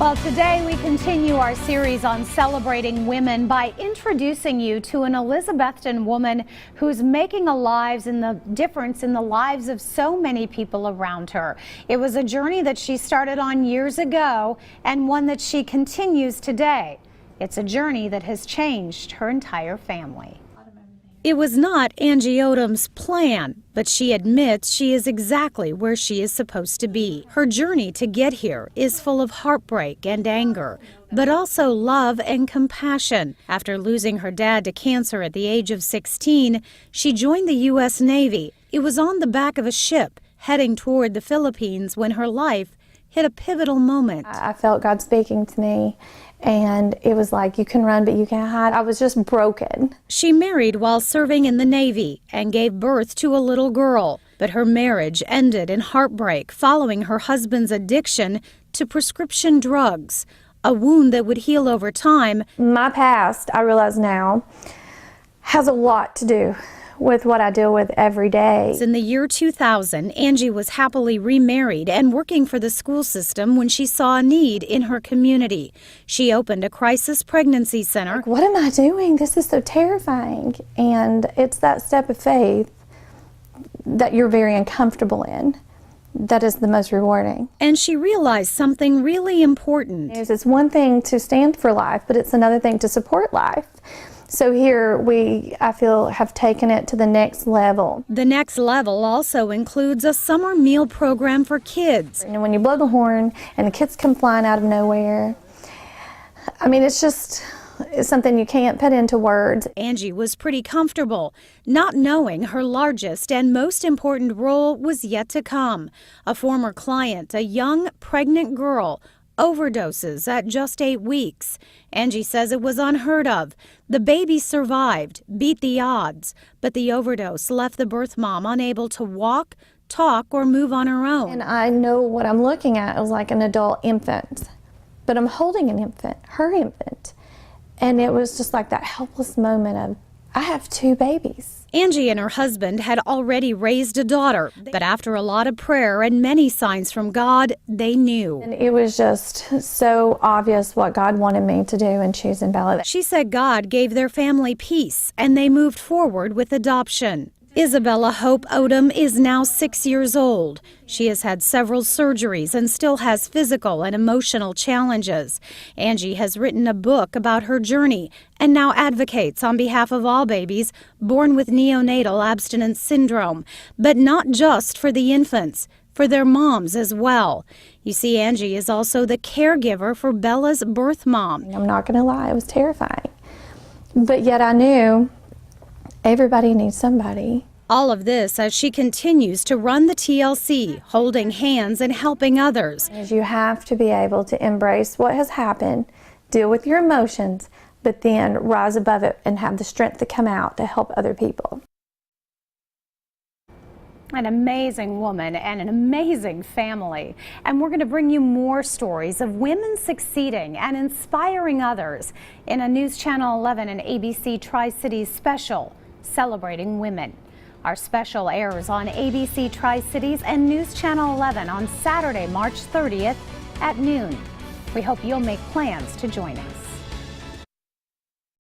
Well, today we continue our series on celebrating women by introducing you to an Elizabethton woman who's making a difference in the lives of so many people around her. It was a journey that she started on years ago and one that she continues today. It's a journey that has changed her entire family. It was not Angie Odom's plan, but she admits she is exactly where she is supposed to be. Her journey to get here is full of heartbreak and anger, but also love and compassion. After losing her dad to cancer at the age of 16, she joined the U.S. Navy. It was on the back of a ship heading toward the Philippines when her life hit a pivotal moment. I felt God speaking to me, and it was like, you can run, but you can't hide. I was just broken. She married while serving in the Navy and gave birth to a little girl. But her marriage ended in heartbreak following her husband's addiction to prescription drugs, a wound that would heal over time. My past, I realize now, has a lot to do with what I deal with every day. In the year 2000, Angie was happily remarried and working for the school system when she saw a need in her community. She opened a crisis pregnancy center. What am I doing? This is so terrifying. And it's that step of faith that you're very uncomfortable in that is the most rewarding. And she realized something really important. It's one thing to stand for life, but it's another thing to support life. So here I feel, have taken it to the next level. The next level also includes a summer meal program for kids. And when you blow the horn and the kids come flying out of nowhere, I mean, it's something you can't put into words. Angie was pretty comfortable, not knowing her largest and most important role was yet to come. A former client, a young pregnant girl, overdoses at just 8 weeks. Angie says it was unheard of. The baby survived, beat the odds, but the overdose left the birth mom unable to walk, talk, or move on her own. And I know what I'm looking at is like an adult infant, but I'm holding an infant, her infant. And it was just like that helpless moment of, I have 2 babies. Angie and her husband had already raised a daughter, but after a lot of prayer and many signs from God, they knew. And it was just so obvious what God wanted me to do in choosing Bella. She said God gave their family peace, and they moved forward with adoption. Isabella Hope Odom is now 6 years old. She has had several surgeries and still has physical and emotional challenges. Angie has written a book about her journey and now advocates on behalf of all babies born with neonatal abstinence syndrome, but not just for the infants, for their moms as well. You see, Angie is also the caregiver for Bella's birth mom. I'm not going to lie, it was terrifying. But yet I knew everybody needs somebody. All of this as she continues to run the TLC, holding hands and helping others. You have to be able to embrace what has happened, deal with your emotions, but then rise above it and have the strength to come out to help other people. An amazing woman and an amazing family. And we're going to bring you more stories of women succeeding and inspiring others in a News Channel 11 and ABC Tri-Cities special celebrating women. Our special airs on ABC Tri-Cities and News Channel 11 on Saturday, March 30th at noon. We hope you'll make plans to join us.